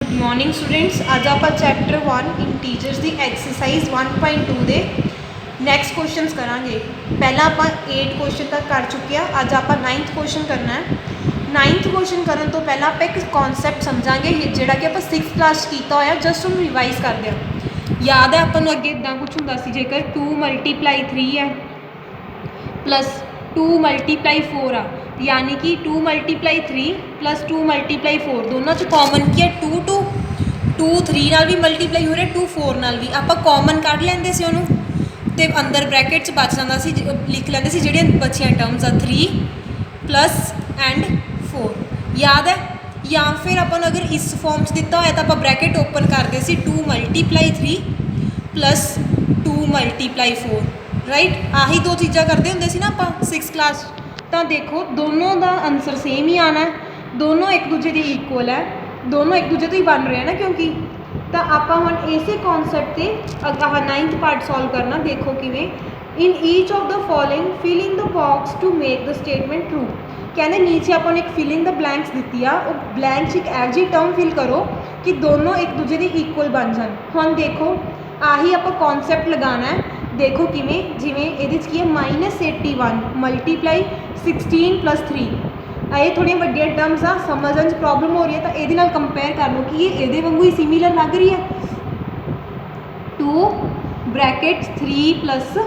Good morning students. अज आप chapter 1 integers की exercise 1.2 के नैक्सट क्वेश्चन करांगे। पहला आप 8 क्वेश्चन तक कर चुके हैं, अज आप 9th क्वेश्चन करना है। 9th क्वेश्चन करने तो पहला आप एक कॉन्सैप्ट समझांगे जोड़ा कि आप 6th क्लास किया होया, जस्ट हम रिवाइज करते हैं। याद है अपन अगे इदा कुछ होंदा सी, जेकर 2 × 3 है प्लस 2 × 4 आ, यानी कि 2 × 3 प्लस 2 × 4 दोनों च कॉमन की है 2 2 2 3 नाल भी मल्टीप्लाई हो रहा, 2 4 नाल भी आप कॉमन कढ़ लेंदे सी उहनूं ते अंदर ब्रैकेट च बच जांदा सी, लिख लेंदे सी जिहड़ियां बचियां टर्म्स आ 3 प्लस एंड 4। याद है? या फिर अपन अगर इस फॉर्म च दिता होया तो आप ब्रैकेट ओपन करते सी 2 × 3 प्लस 2 × 4, राइट। आही दो चीज़ां करते होंदे सी ना आप 6th क्लास। तो देखो दोनों का आंसर सेम ही आना है, दोनों एक दूजे के इक्वल है, दोनों एक दूजे तो ही बन रहे हैं ना, क्योंकि तो आप हम इसे कॉन्सैप्ट से 9th पार्ट सॉल्व करना। देखो किवें in each of the following fill in the box to make the statement true. कहने नीचे अपन एक फिल इन द ब्लैंक्स दी आ, वो ब्लैंक एक एव जी टर्म फिल करो कि दोनों एक दूजे के इक्वल बन जाए। हम देखो आही आप कॉन्सैप्ट लगाना है। देखो किवें जिवें ये की है -81 मल्टीप्लाई 16 + 3। ये थोड़ी वड्डियां टर्म्स आ, समझने प्रॉब्लम हो रही है तो ये कंपेयर कर लो कि ये वांगू ही सिमिलर लग रही है। 2 ब्रैकेट 3 +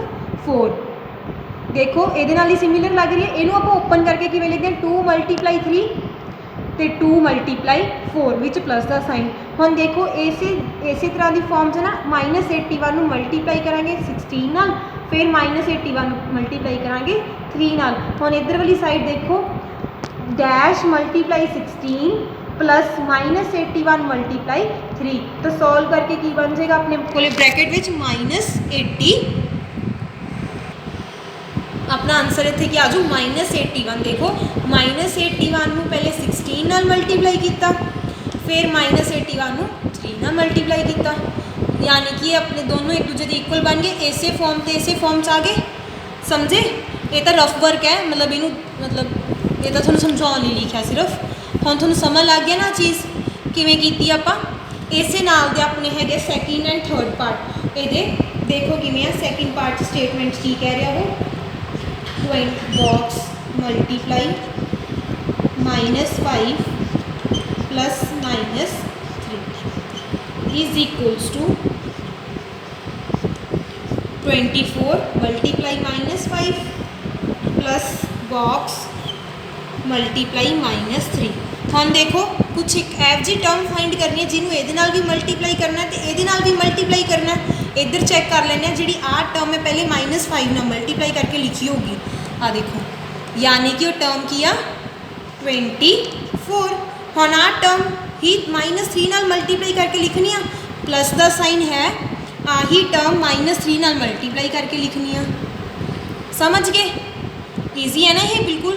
4 देखो ये ही सिमिलर लग रही है। इनू आप ओपन करके किवें लिखते हैं 2 × 3 तो 2 × 4 विच प्लस का साइन। हम देखो इसी तरह की फॉर्म से ना -81 मल्टीप्लाई करांगे 16 नाल, फिर -81 मल्टीप्लाई करांगे 3 नाल। हम इधर वाली साइड देखो डैश मल्टीप्लाई 16 प्लस -81 मल्टीप्लाई 3, तो सॉल्व करके की बन जाएगा अपने को ब्रैकेट विच -80। अपना आंसर इतने कि आजू -81। देखो -81 पहले 16 नाल मल्टीप्लाई किया, फिर -81 3 नाल मल्टीप्लाई किया, यानी कि अपने दोनों एक दूसरे के इक्वल बन गए। इसे फॉर्म तो इसे फॉर्म च आ गए। समझे? ये तो रफ वर्क है, मतलब इनू मतलब ये तो थोड़ा समझाने ही लिखा सिर्फ। हम थोड़ा समझ लग गया ना चीज़ किवें कीती आप। इसे नाल दे अपने है सैकेंड एंड थर्ड पार्ट। ये देखो किवें सैकेंड पार्ट स्टेटमेंट की कह रहा वो box multiply -5 plus -3 is equals to 24 multiply -5 plus box multiply -3। हम देखो कुछ एक एव जी टर्म फाइंड करनी है जिन्होंने ये भी मल्टीप्लाई करना है तो ये भी मल्टीप्लाई करना है। इधर चेक कर लें जी आ टर्म है पहले -5 ना मल्टीप्लाई करके लिखी होगी। आ देखो यानी कि वो टर्म किया 24। हम आ टर्म ही -3 नाल मल्टीप्लाई करके लिखनी है, प्लस का साइन है आही टर्म -3 नाल मल्टीप्लाई करके लिखनी है। समझ गए? ईजी है ना ये बिल्कुल।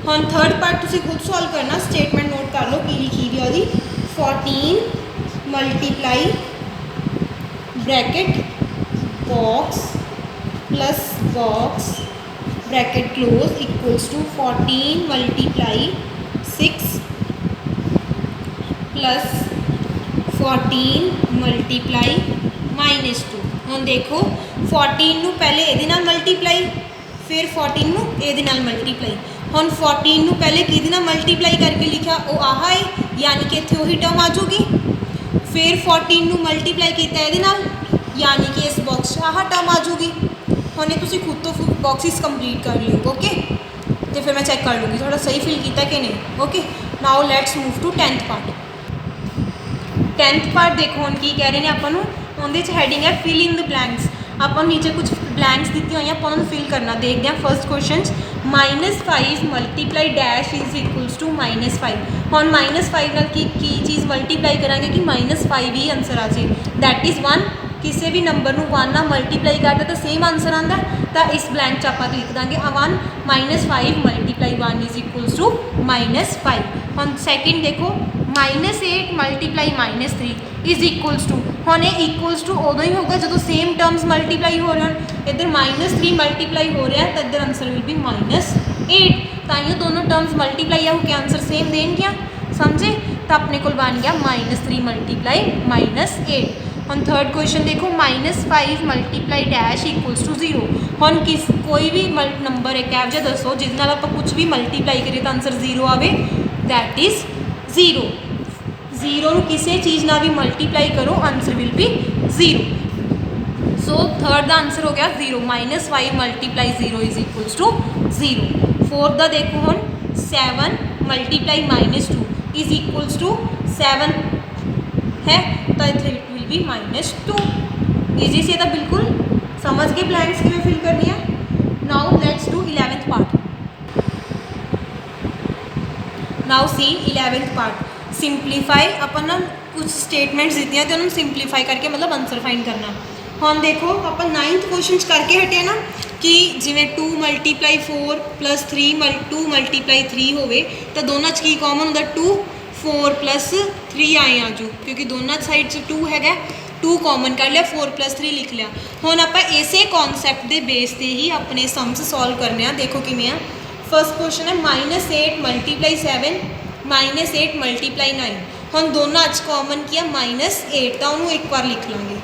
हम थर्ड पार्ट तुम खुद सॉल्व करना। स्टेटमेंट नोट कर लो की लिखी हुई है 14 multiply bracket box plus box bracket close equals to 14 multiply 6 plus 14 multiply -2। हम देखो 14 पहले ये मल्टीप्लाई, फिर 14 ये मल्टीप्लाई। हम 14 पहले कि मल्टीप्लाई करके लिखा वो आह है, यानी कि इतने वही टर्म आ जाऊगी। फिर 14 मल्टीप्लाई किया ये यानी कि इस बॉक्स आह टर्म आ जाऊगी। हम ये खुद तो बॉक्सिस कंप्लीट कर लियो। ओके, तो फिर मैं चेक कर लूँगी थोड़ा सही फिल किया कि नहीं। Okay, now let's move to 10th part. 10th part देखो हम की कह रहे हैं अपन उन्हें हैडिंग है फिल इन द ब्लैंक्स। अपन नीचे कुछ ब्लैंक्स दी हुई अपन फिल करना। देखते हैं first question -5 multiply dash is equals to -5। हम -5 नाल की चीज़ मल्टीप्लाई करांगे कि -5 ही आंसर आ जाए। That is 1। किसी भी नंबर को 1 नाल मल्टीप्लाई करते तो सेम आंसर आता है, तो इस ब्लैंक च आप लिख देंगे 1 -5 मल्टीप्लाई 1 इज इक्वल्स टू -5। हम सैकेंड देखो -8 मल्टीप्लाई -3 इज इक्वल्स टू। हम ये इक्वल्स टू उदों ही होगा जो सेम टर्म्स मल्टीप्लाई हो रहे हैं। इधर -3 मल्टीप्लाई हो रहा है तो इधर आंसर विल बी -8। ताइयों दोनों टर्म्स मल्टीप्लाई होकर आंसर सेम देंगे। समझे? तो अपने को बन गया -3 मल्टीप्लाई -8। हम थर्ड क्वेश्चन देखो -5 मल्टीप्लाई डैश इक्वल्स टू 0। हम किस कोई भी नंबर एक ऐव जिहा दसो जिस नाल आपां कुछ भी मल्टीप्लाई करिए तो आंसर 0 आवे, दैट इज़ 0। 0 नूं किसी चीज़ नाल भी मल्टीप्लाई करो answer will be 0। So third का आंसर हो गया 0, -5 multiply 0 is equals to 0। Fourth का देखो हम 7 मल्टीप्लाई -2 इज इक्वल्स टू 7 है, तो इट विल बी -2। ईजी से तो बिल्कुल समझ के ब्लैंक्स किमें फिल करनी है। Now let's do 11th part. Now see 11th part simplify. अपन ना कुछ स्टेटमेंट्स दी हैं तो उन्होंने सिंपलीफाई करके मतलब आंसर फाइंड करना। हम देखो अपन 9th क्वेश्चन करके हटे ना कि जिमें 2 मल्टीप्लाई 4 प्लस 2 मल्टीप्लाई 3 होवे तो दोनों की कॉमन होता 2, 4 प्लस 3 आए आजू, क्योंकि दोनों साइड से 2 है, 2 कॉमन कर लिया, 4 प्लस 3 लिख लिया। हुण आपां इसे कॉन्सैप्ट के बेस से ही अपने सम्स सॉल्व करने हैं। देखो किमें आ। फर्स्ट क्वेश्चन है -8 मल्टीप्लाई 7 -8 मल्टीप्लाई 9। हम दोनों अच कॉमन किया -8 तो उन्होंने एक बार लिख लाँगे।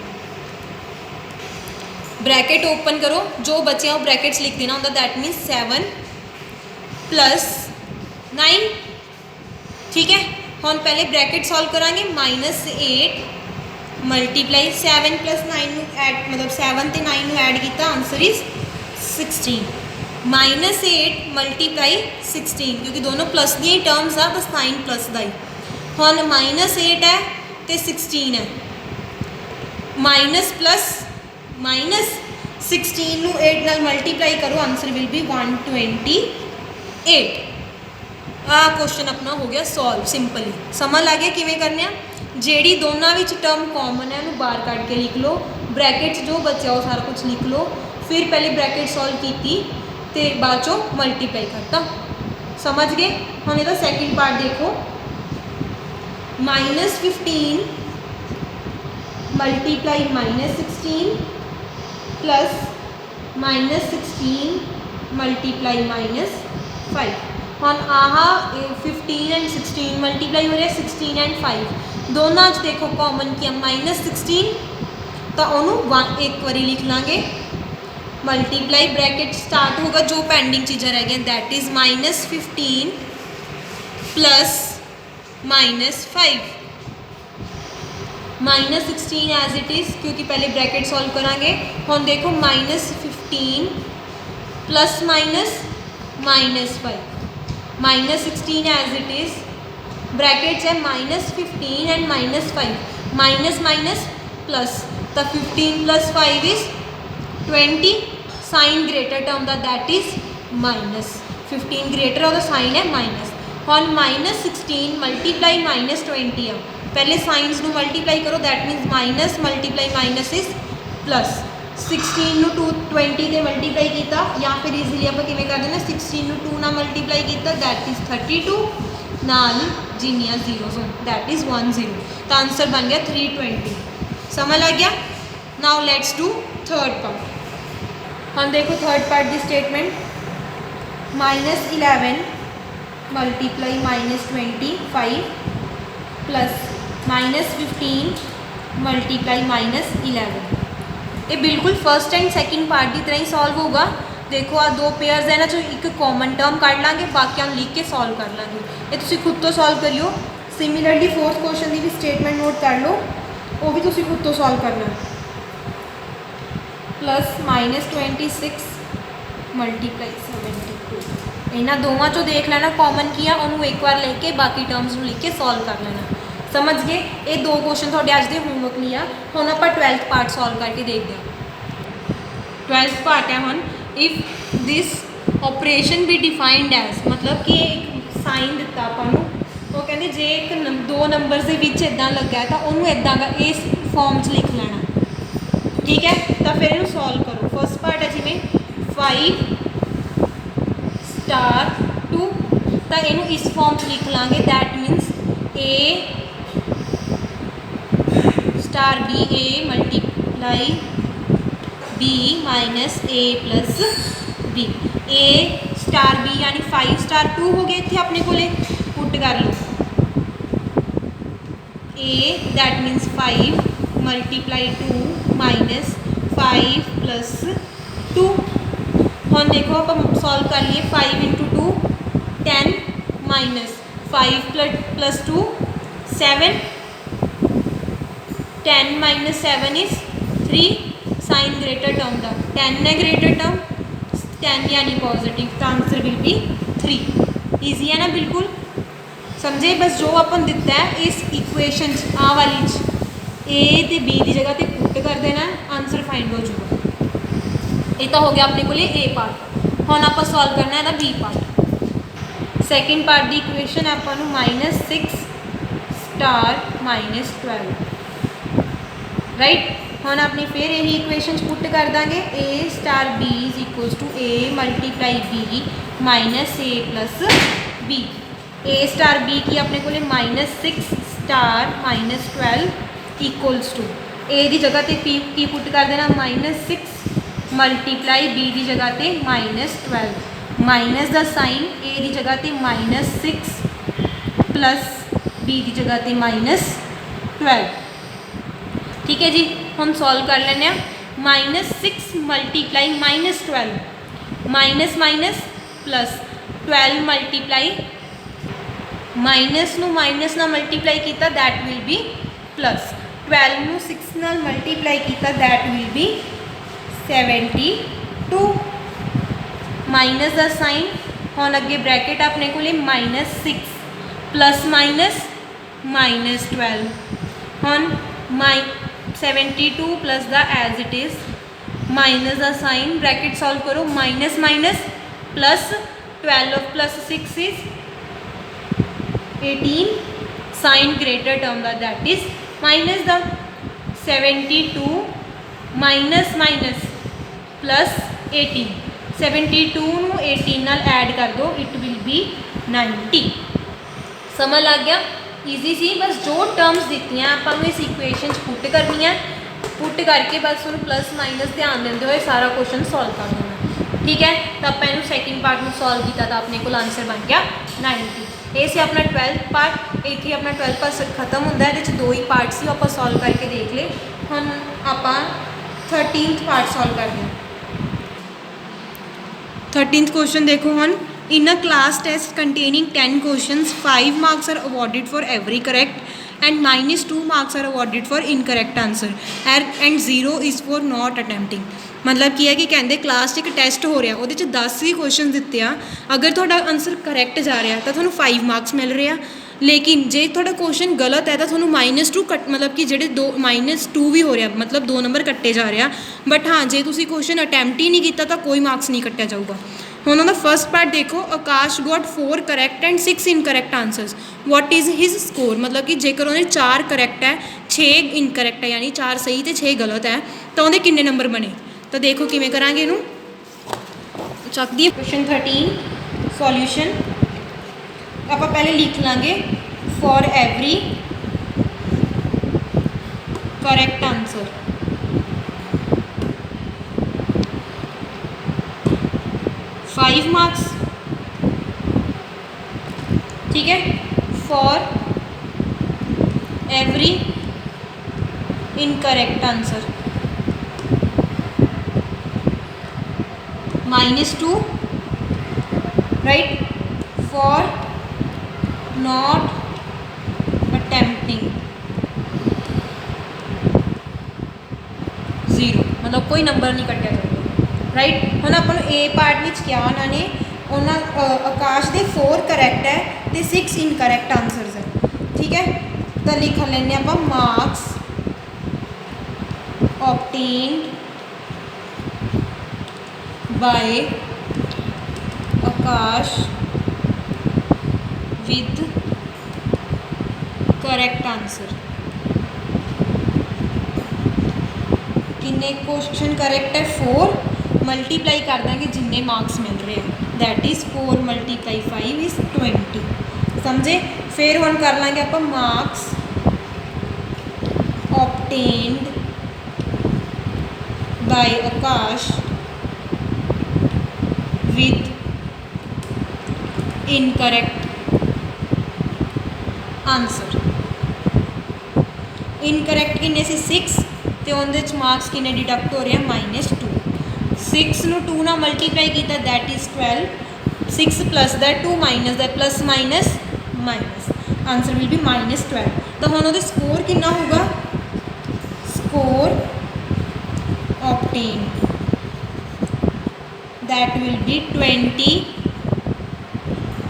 ब्रैकेट ओपन करो, जो बचे वो ब्रैकेट्स लिख देना होता, दैट मीन्स 7 प्लस 9। ठीक है, हम पहले ब्रैकेट सॉल्व करांगे। -8 मल्टीप्लाई 7 प्लस 9 ऐड मतलब 7 ते 9 ऐड किया, आंसर इज 16। -8 मल्टीप्लाई 16, क्योंकि दोनों प्लस दी टर्म्स आ तो साइन प्लस का ही। हम -8 है तो 16 है, माइनस प्लस -16 8 नाल मल्टीप्लाई करो, आंसर विल बी 128। क्वेश्चन अपना हो गया सॉल्व सिंपली। समझ आ गया किमें करने। जेड़ी दोनों विच टर्म कॉमन है उन्होंने बाहर कट के लिख लो, ब्रैकेट्स जो बचा वो सारा कुछ लिख लो, फिर पहले ब्रैकेट सॉल्व की तो बाद चो मल्टीप्लाई करता। समझ गए। हम इसका सैकेंड पार्ट देखो। -15 मल्टीप्लाई -16 प्लस -16 मल्टीप्लाई -5। हम आहा 15 एंड 16 मल्टीप्लाई हो रहा है 16 एंड 5 दोनों देखो कॉमन किया -16 तो उन्होंने एक बारी लिख लाँगे। मल्टीप्लाई ब्रैकेट स्टार्ट होगा, जो पेंडिंग चीज़ें रह गई that is -15 plus -5 -16 as it is, क्योंकि पहले ब्रैकेट सॉल्व करांगे। हम देखो -15 plus -5 -16 as it is, brackets है -15 एंड -5 माइनस माइनस प्लस, तो 15 plus 5 is 20। Sign greater term का दैट इज़ -15 ग्रेटर और साइन है माइनस। हम -16 मल्टीप्लाई -20 है, पहले साइंस नू मल्टीप्लाई करो that means minus multiply minus is plus. 16 नू 20 से मल्टीप्लाई किया, या फिर ईजीली आप किमें कर देना 16 नू 2 ना मल्टीप्लाई किया दैट इज़ 32 नाल जिन्नियां जीरो हो दैट इज़ 10, तो आंसर बन गया 320। समझ आ गया। Now let's do third part. हम देखो थर्ड पार्ट की स्टेटमेंट -11 मल्टीप्लाई -25 प्लस -15 मल्टीप्लाई -11। ये बिल्कुल फर्स्ट एंड सैकेंड पार्ट की तरह ही सॉल्व होगा। देखो आ दो पेयर्स है ना, जो एक कॉमन टर्म कढ़ लाँगे, बाकी हम लिख के सॉल्व कर लाँगे। ये तुम खुद तो सॉल्व करियो। सिमिलरली फोर्थ क्वेश्चन की भी स्टेटमेंट नोट कर लो, वो भी तुम खुद तो सॉल्व करना। प्लस -26 मल्टीप्लाई 72, इन्होंने दोवों चो देख लेना कॉमन किया, उन्होंने एक बार लेके बाकी टर्म्स में लिख के सॉल्व कर लेना। समझ गए। ये दो क्वेश्चन थोड़े अज के होमवर्क नहीं आ। हम आप 12th पार्ट सॉल्व करके देखते हैं। 12th पार्ट है हम इफ दिस ऑपरेशन भी डिफाइंड एज, मतलब कि एक साइन दिता आपको, वो कहते जे एक दो नंबर के बीच इदा लगा है तो उन्होंने इदा का इस फॉर्म च लिख लेना। ठीक है, तो फिर इन्हू सॉल्व करो। फर्स्ट पार्ट है जिमें 5 स्टार 2, तो इनू इस फॉर्म च लिख लाँगे that means A star B, A multiply B minus A plus B, A star B यानी 5 स्टार 2 हो गए थे अपने को, पुट कर लो a that means 5 multiply 2 minus 5 plus 2। हम देखो आप सॉल्व कर लिए 5 into 2 10 minus 5 plus 2 7 10 minus 7 is 3 sign greater term का 10 है ग्रेटर टर्म 10 यानी पॉजिटिव तो आंसर विल बी 3। ईजी है ना बिल्कुल समझे। बस जो अपन दिता है इस इक्वेशन आ वाली ए तो बी की जगह पर पुट कर देना आंसर फाइंड हो जाएगा। ये तो हो गया अपने को ए पार्ट। हम आप सॉल्व करना है बी पार्ट। सैकेंड पार्ट की इक्वेशन है अपन -6 स्टार -12 राइट। हम अपनी फिर यही इक्वेशन पुट कर देंगे A star B is equals to A multiply B minus A plus B. A star B की अपने को -6 स्टार -12 इक्वल्स टू ए की जगह पर की पुट कर देना -6 मल्टीप्लाई बी की जगह पर -12 माइनस का साइन ए की जगह पर -6 प्लस बी की जगह पर -12। ठीक है जी हम सॉल्व कर लें। -6 multiply -12 minus minus plus 12 multiply minus नू माइनस ना मल्टीप्लाई किया दैट विल बी प्लस 12 नू 6 नाल मल्टीप्लाई किया दैट विल बी 72 माइनस का साइन हम अगे ब्रैकेट अपने को -6 प्लस माइनस -12 हम 72 plus the as it is minus का साइन ब्रैकेट सॉल्व करो minus minus plus 12 plus 6 is 18 sign greater term का that is minus the 72 minus minus plus 18 72 नू 18 नाल ऐड कर दो इट विल बी 90। समझ लग गया ईजी सी। बस जो टर्म्स दी आप इस इक्वेशन पुट करनी है पुट करके बस उन्होंने प्लस माइनस ध्यान देते हुए सारा क्वेश्चन सॉल्व कर देना। ठीक है तो आप सैकेंड पार्ट में सॉल्व किया तो अपने को आंसर बन गया 90। ये से अपना 12th पार्ट इतने अपना 12th पार्ट खत्म होता है। ये दो ही पार्ट से आप सॉल्व करके देख ले। हम आप 13th पार्ट सॉल्व करते हैं। 13th क्वेश्चन देखो हम in a class test containing 10 questions 5 marks are awarded for every correct and -2 marks are awarded for incorrect answer and 0 is for not attempting. मतलब की है कि कहते क्लास एक टैसट हो रहा वो 10 ही क्वेश्चन दिते आ अगर थोड़ा आंसर करैक्ट जा रहा तो थोड़ा 5 मार्क्स मिल रहे हैं लेकिन जे थोड़ा क्वेश्चन गलत है तो थोड़ा -2 कट मतलब कि जोड़े -2 भी हो रहा मतलब 2 नंबर कट्टे जा रहे हैं। बट हाँ जे तुसी क्वेश्चन अटैम्प्ट ही नहीं किया तो कोई मार्क्स नहीं कट्टिया जाऊगा। हुण उहदा फर्स्ट पार्ट देखो Akash got 4 correct and 6 incorrect answers what is his score. मतलब कि जेकर उन्हें 4 करैक्ट है 6 इनकरैक्ट है यानी 4 सही तो 6 गलत है तो उन्हें किन्ने नंबर बने। तो देखो किमें करांगे इनू चक दी क्वेश्चन 13 सॉल्यूशन आप पहले लिख लाँगे for every correct answer 5 marks. ठीक है for every incorrect answer -2 right for not attempting 0 मतलब कोई नंबर नहीं कटिया जाएगा राइट। हम अपन ए पार्ट में क्या उन्होंने आकाश के 4 करैक्ट है तो 6 इनकरैक्ट आंसर्स है। ठीक है तो लिख लें आप marks obtained by Akash with correct answer. किन्ने क्वेश्चन करैक्ट है 4 मल्टीप्लाई कर देंगे जिन्ने मार्क्स मिल रहे हैं दैट इज़ 4 × 5 इज़ 20। समझे फिर हम कर लेंगे आप marks obtained by Akash with incorrect answer. Incorrect किन्ने सी 6 तो उहदे च मार्क्स किन्ने डिडक्ट हो रहे हैं -2 6 ਨੂੰ 2 ਨਾਲ मल्टीप्लाई किया that is 12 6 plus that 2 minus that plus minus minus answer will B -12 तो हुण उहदे स्कोर कितना होगा score obtain that will be 20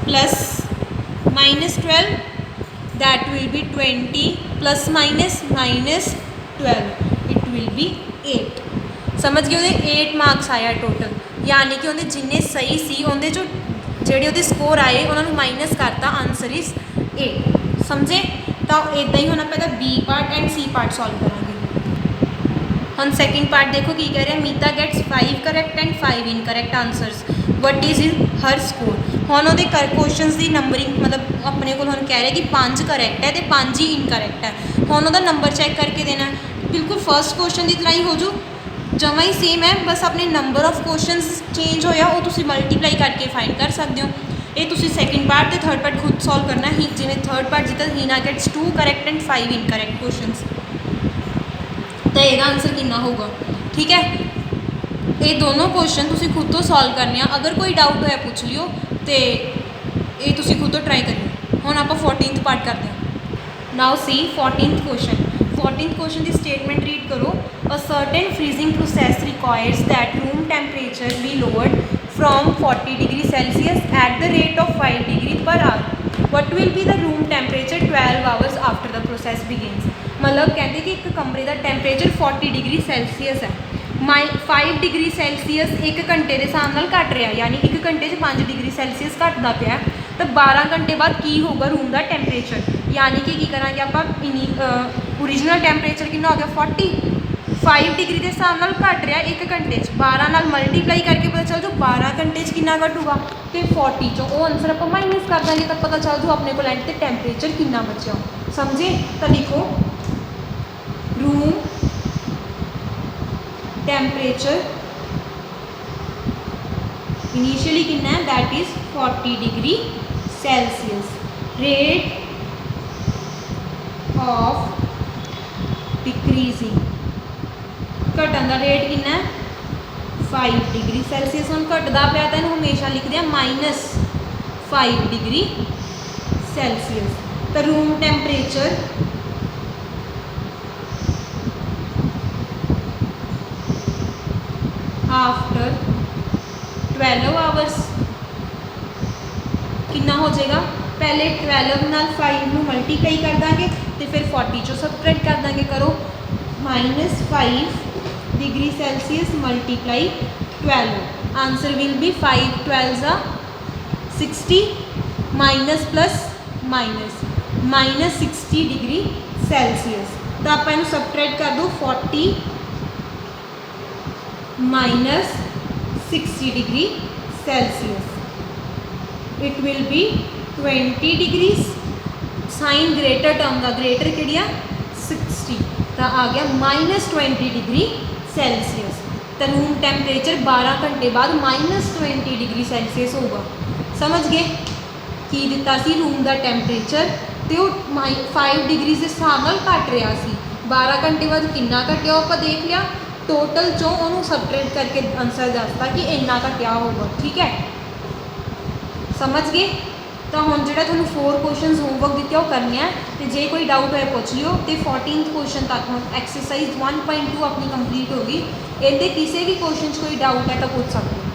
plus -12 that will be 20 plus minus -12 it will B 8 समझ गए ਉਹਦੇ 8 ਮਾਰਕਸ ਆਇਆ ਟੋਟਲ यानी कि ਉਹਦੇ जिन्ने सही सी ਉਹਦੇ ਚੋਂ ਜਿਹੜੇ ਉਹਦੇ ਸਕੋਰ ਆਏ ਉਹਨਾਂ ਨੂੰ ਮਾਈਨਸ ਕਰਤਾ ਆਨਸਰ ਇਜ਼ 8 ਸਮਝੇ ਤਾਂ ਇਦਾਂ ਹੀ ਹੁਣ ਆਪਾਂ ਇਹਦਾ B part and C part solve ਕਰਾਂਗੇ ਹੁਣ ਸੈਕਿੰਡ ਪਾर्ट देखो की कह रहा है Meeta gets 5 correct and 5 incorrect answers what is her score ਹੁਣ ਉਹਦੇ क्वेश्चंस ਦੀ नंबरिंग मतलब अपने को ਹੁਣ कह रहे कि 5 करैक्ट है तो 5 ही इनकरैक्ट है ਹੁਣ ਉਹਦਾ नंबर चेक करके देना बिल्कुल फर्स्ट क्वेश्चन की तरह ही हो जू जमा ही सेम है बस अपने नंबर ऑफ क्वेश्चंस चेंज होया वो तुसी मल्टीप्लाई करके फाइंड कर सकते हो ये तुसी सैकेंड पार्ट तो थर्ड पार्ट खुद सॉल्व करना ही जिवें थर्ड पार्ट जितना हीना गेट्स 2 करैक्ट एंड 5 इनकरैक्ट क्वेश्चंस तो यदा आंसर कितना होगा ठीक है ये दोनों क्वेश्चन तुसी खुद तो सॉल्व करने अगर कोई डाउट होया पूछ लियो तो ये तुसी खुद तो ट्राई करियो हुण आपां 14th पार्ट करते हैं now see 14th question 14th question की स्टेटमेंट रीड करो a certain freezing process requires that room temperature be lowered from 40 degree Celsius at the rate of 5 degree per hour what will be the room temperature 12 hours after the process begins मतलब कहते कि एक कमरे का temperature 40 degree Celsius है 5 degree Celsius एक घंटे के हिसाब नाल घट रहा यानी एक घंटे 5 डिग्री सेल्सियस घटता पाया तो 12 घंटे बाद की होगा रूम का टेम्परेचर यानी कि करांगे आप ओरिजिनल टेम्परेचर कितना हो गया 5 डिग्री के हिसाब नाल घट रहा एक घंटे 12 नाल मल्टीप्लाई करके पता चल जो 12 घंटे कितना घटूगा तो 40 चो वो आंसर आप माइनस कर देंगे तो पता चल जो अपने को एंड से टेम्परेचर कितना बचा समझे तो लिखो रूम टेम्परेचर इनिशियली कितना है that is 40 degree Celsius rate of decreasing घटन का रेट कितना है 5 डिग्री सेल्सियस हम घटता पाया तो हमेशा लिखते हैं -5 डिग्री सेल्सियस तो रूम टेम्परेचर आफ्टर 12 आवर्स कितना हो जाएगा पहले 12 नाल 5 में मल्टीप्लाई कर देंगे तो फिर 40 चो सबट्रैक्ट कर देंगे करो -5 degree Celsius multiply 12 answer will be 5 12 60 minus plus minus -60 degree Celsius तो आप इन्हें सबट्रैक्ट कर दो 40 -60 degree Celsius it will be 20 degrees sign greater term का ग्रेटर कि 60 तो आ गया -20 डिग्री सेल्सियस तो रूम टेम्परेचर 12 घंटे बाद -20 डिग्री सेल्सियस होगा समझ गए की दिता सी रूम का टेम्परेचर तो 5 डिग्री के हिसाब नाल घट रहा सी 12 घंटे बाद कितना घटिया आप देख लिया टोटल चो उन्होंने सबट्रैक्ट करके आंसर दसता कि इन्ना घटिया होगा ठीक है समझ गए तो हम जो थोड़ा 4 क्वेश्चन होमवर्क दिते वो करने हैं तो जे कोई डाउट है पूछ लियो तो 14th क्वेश्चन तक हम एक्सरसाइज 1.2 अपनी कंप्लीट होगी इनके किसी भी क्वेश्चन कोई डाउट है तो पूछ सकते हो।